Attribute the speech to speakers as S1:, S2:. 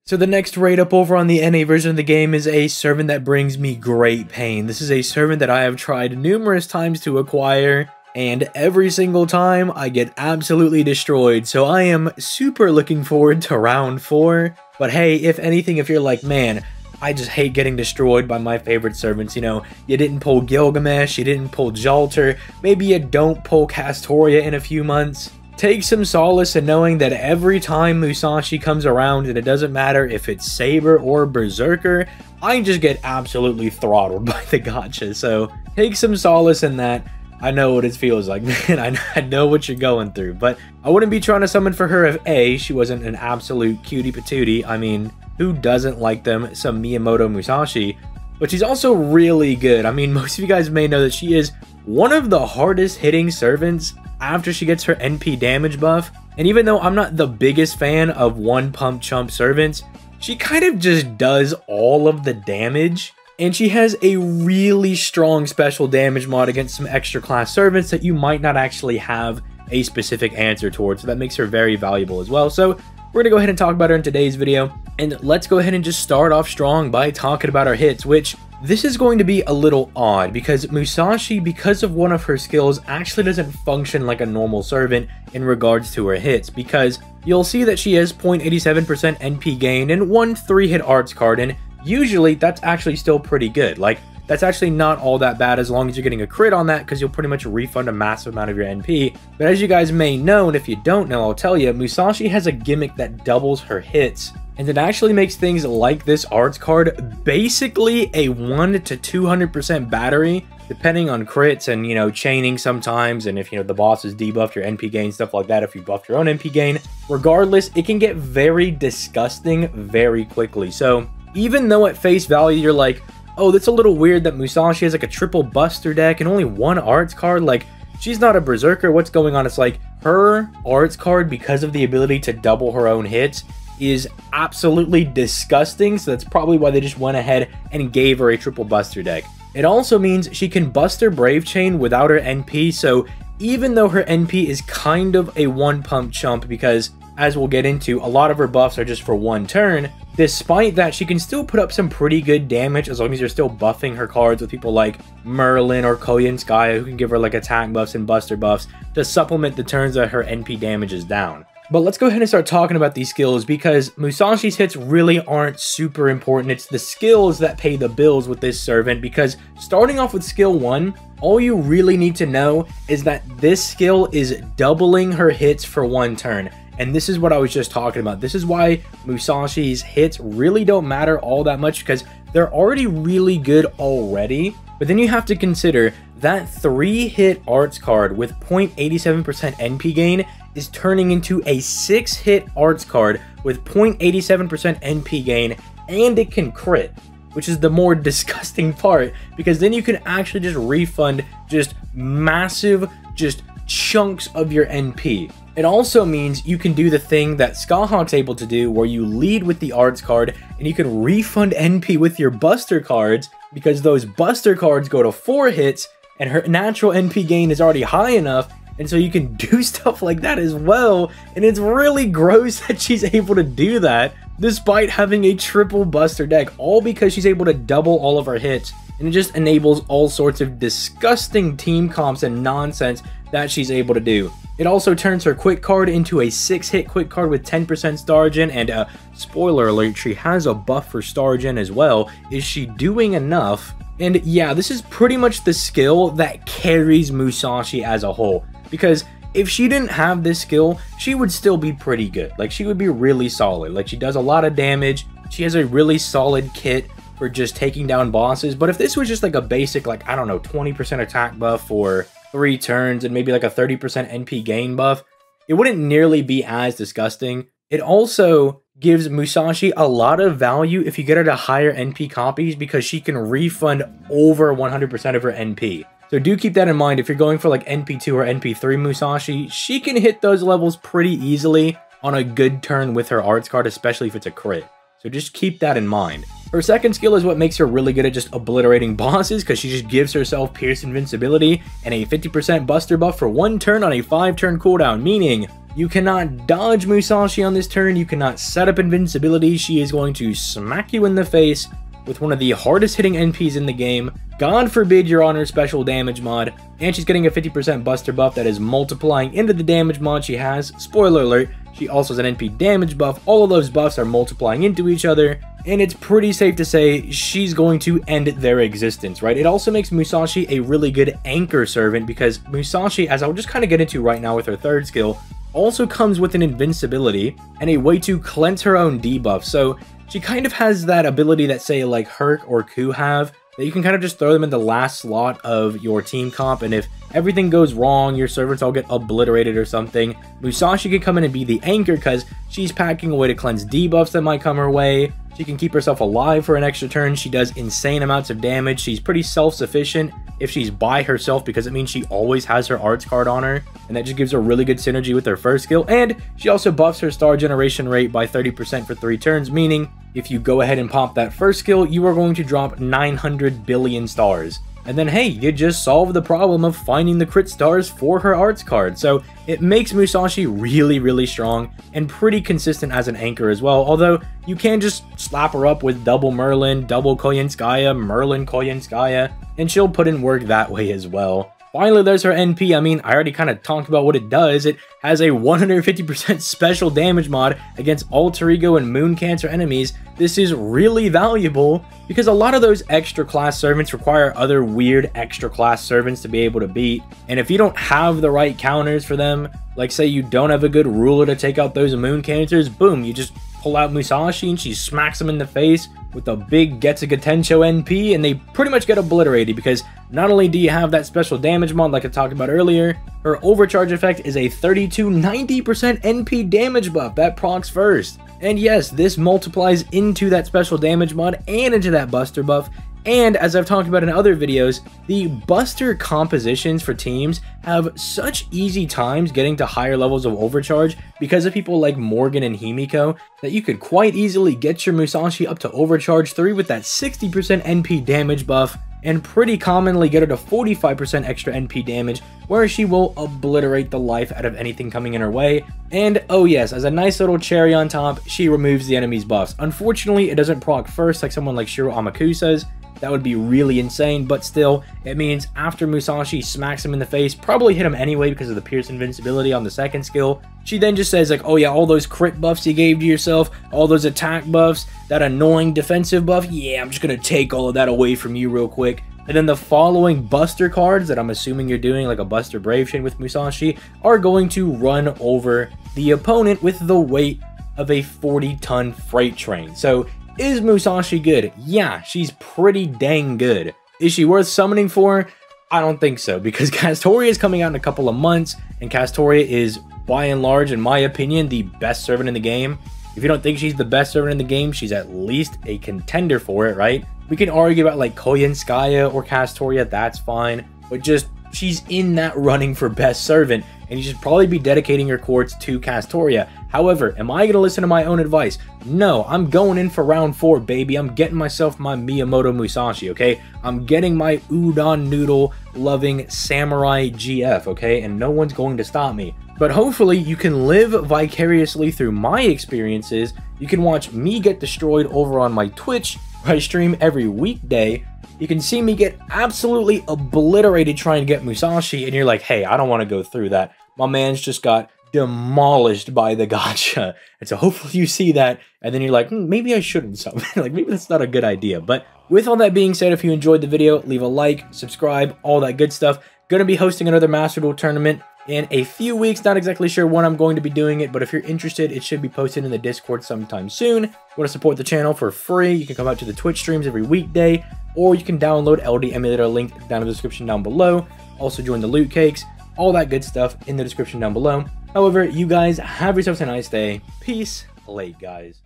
S1: So the next raid up over on the NA version of the game is a servant that brings me great pain. This is a servant that I have tried numerous times to acquire, and every single time I get absolutely destroyed. So I am super looking forward to round 4. But hey, if anything, if you're like, man, I just hate getting destroyed by my favorite servants, you know, you didn't pull Gilgamesh, you didn't pull Jalter, maybe you don't pull Castoria in a few months. Take some solace in knowing that every time Musashi comes around, and it doesn't matter if it's Saber or Berserker, I just get absolutely throttled by the gacha. So take some solace in that. I know what it feels like, man. I know what you're going through, but I wouldn't be trying to summon for her if A, she wasn't an absolute cutie patootie. I mean, who doesn't like them? Some Miyamoto Musashi. But she's also really good. I mean, most of you guys may know that she is one of the hardest hitting servants after she gets her NP damage buff. And even though I'm not the biggest fan of one pump chump servants, she kind of just does all of the damage. And she has a really strong special damage mod against some extra class servants that you might not actually have a specific answer towards. So that makes her very valuable as well. So we're going to go ahead and talk about her in today's video. And let's go ahead and just start off strong by talking about her hits, which this is going to be a little odd because Musashi, because of one of her skills, actually doesn't function like a normal servant in regards to her hits, because you'll see that she has 0.87% NP gain and one 3-hit arts card, and usually that's actually still pretty good. Like, that's actually not all that bad as long as you're getting a crit on that, because you'll pretty much refund a massive amount of your NP. But as you guys may know, and if you don't know, I'll tell you, Musashi has a gimmick that doubles her hits, and it actually makes things like this arts card basically a 1 to 200% battery, depending on crits and, you know, chaining sometimes, and if, you know, the boss has debuffed your NP gain, stuff like that, if you buffed your own NP gain. Regardless, it can get very disgusting very quickly. So even though at face value you're like, oh, that's a little weird that Musashi has like a triple buster deck and only one arts card, like, she's not a berserker, what's going on? It's like, her arts card, because of the ability to double her own hits, is absolutely disgusting. So that's probably why they just went ahead and gave her a triple buster deck. It also means she can buster Brave Chain without her NP, so even though her NP is kind of a one pump chump, because as we'll get into, a lot of her buffs are just for one turn, despite that, she can still put up some pretty good damage as long as you're still buffing her cards with people like Merlin or Koyanskaya, who can give her like attack buffs and buster buffs to supplement the turns that her NP damage is down. But let's go ahead and start talking about these skills, because Musashi's hits really aren't super important. It's the skills that pay the bills with this servant, because starting off with skill 1, all you really need to know is that this skill is doubling her hits for one turn. And this is what I was just talking about. This is why Musashi's hits really don't matter all that much, because they're already really good already. But then you have to consider that 3-hit arts card with 0.87% NP gain is turning into a 6-hit arts card with 0.87% NP gain, and it can crit, which is the more disgusting part, because then you can actually just refund just massive, just chunks of your NP. It also means you can do the thing that Skahawk's able to do, where you lead with the arts card and you can refund NP with your buster cards, because those buster cards go to 4 hits and her natural NP gain is already high enough, and so you can do stuff like that as well. And it's really gross that she's able to do that despite having a triple buster deck, all because she's able to double all of her hits, and it just enables all sorts of disgusting team comps and nonsense that she's able to do. It also turns her quick card into a 6-hit quick card with 10% star gen, and spoiler alert, she has a buff for star gen as well. Is she doing enough? And yeah, this is pretty much the skill that carries Musashi as a whole, because if she didn't have this skill, she would still be pretty good. Like, she would be really solid. Like, she does a lot of damage, she has a really solid kit for just taking down bosses. But if this was just like a basic, like, I don't know, 20% attack buff for 3 turns and maybe like a 30% NP gain buff, it wouldn't nearly be as disgusting. It also gives Musashi a lot of value if you get her to higher NP copies, because she can refund over 100% of her NP. So do keep that in mind. If you're going for like NP2 or NP3 Musashi, she can hit those levels pretty easily on a good turn with her arts card, especially if it's a crit. So just keep that in mind. Her second skill is what makes her really good at just obliterating bosses, because she just gives herself Pierce Invincibility and a 50% buster buff for one turn on a 5-turn cooldown, meaning You cannot dodge Musashi on this turn, you cannot set up invincibility, she is going to smack you in the face with one of the hardest hitting NPs in the game. God forbid you're on her special damage mod, and she's getting a 50% buster buff that is multiplying into the damage mod she has. Spoiler alert, she also has an NP damage buff. All of those buffs are multiplying into each other, and it's pretty safe to say she's going to end their existence, right? It also makes Musashi a really good anchor servant, because Musashi, as I'll just kind of get into right now with her third skill, also comes with an invincibility and a way to cleanse her own debuff. So she kind of has that ability that, say, like Herc or Ku have, that you can kind of just throw them in the last slot of your team comp, and if everything goes wrong, your servants all get obliterated or something, Musashi can come in and be the anchor because she's packing away to cleanse debuffs that might come her way. She can keep herself alive for an extra turn. She does insane amounts of damage. She's pretty self-sufficient if she's by herself, because it means she always has her arts card on her, and that just gives her really good synergy with her first skill. And she also buffs her star generation rate by 30% for 3 turns, meaning if you go ahead and pop that first skill, you are going to drop 900 billion stars. And then, hey, you just solve the problem of finding the crit stars for her arts card. So it makes Musashi really, really strong and pretty consistent as an anchor as well. Although you can just slap her up with double Merlin, double Koyenskaya, Merlin Koyenskaya, and she'll put in work that way as well. Finally, there's her NP. I mean, I already kind of talked about what it does. It has a 150% special damage mod against Alter Ego and Moon Cancer enemies. This is really valuable because a lot of those extra class servants require other weird extra class servants to be able to beat. And if you don't have the right counters for them, like say you don't have a good ruler to take out those Moon Cancers, boom, you just pull out Musashi and she smacks them in the face with a big Getsuga Tensho NP, and they pretty much get obliterated because not only do you have that special damage mod like I talked about earlier, her overcharge effect is a 30-90% NP damage buff that procs first. And yes, this multiplies into that special damage mod and into that buster buff. And as I've talked about in other videos, the buster compositions for teams have such easy times getting to higher levels of overcharge because of people like Morgan and Himiko that you could quite easily get your Musashi up to overcharge 3 with that 60% NP damage buff, and pretty commonly get her to 45% extra NP damage, where she will obliterate the life out of anything coming in her way. And oh yes, as a nice little cherry on top, she removes the enemy's buffs. Unfortunately, it doesn't proc first like someone like Shiro Amakusa's. That would be really insane, but still, it means after Musashi smacks him in the face, probably hit him anyway because of the Pierce Invincibility on the second skill, she then just says like, oh yeah, all those crit buffs you gave to yourself, all those attack buffs, that annoying defensive buff, yeah, I'm just gonna take all of that away from you real quick. And then the following buster cards that I'm assuming you're doing, like a Buster Brave Chain with Musashi, are going to run over the opponent with the weight of a 40-ton freight train. So is Musashi good? Yeah, she's pretty dang good. Is she worth summoning for? I don't think so, because Castoria is coming out in a couple of months, and Castoria is, by and large, in my opinion, the best servant in the game. If you don't think she's the best servant in the game, she's at least a contender for it, right? We can argue about like Koyenskaya or Castoria, that's fine, but just she's in that running for best servant, and you should probably be dedicating your courts to Castoria. However, am I going to listen to my own advice? No, I'm going in for round 4, baby. I'm getting myself my Miyamoto Musashi, okay? I'm getting my udon noodle loving samurai GF, okay? And no one's going to stop me. But hopefully you can live vicariously through my experiences. You can watch me get destroyed over on my Twitch, where I stream every weekday. You can see me get absolutely obliterated trying to get Musashi, and you're like, hey, I don't want to go through that. My man's just got demolished by the gacha. And so hopefully you see that, and then you're like, maybe I shouldn't summon. Like, maybe that's not a good idea. But with all that being said, if you enjoyed the video, leave a like, subscribe, all that good stuff. Gonna be hosting another Master Duel tournament in a few weeks. Not exactly sure when I'm going to be doing it, but if you're interested, it should be posted in the Discord sometime soon. If you want to support the channel for free, you can come out to the Twitch streams every weekday, or you can download LD Emulator, link down in the description down below. Also join the Lootcakes, all that good stuff in the description down below. However, you guys have yourselves a nice day. Peace, late guys.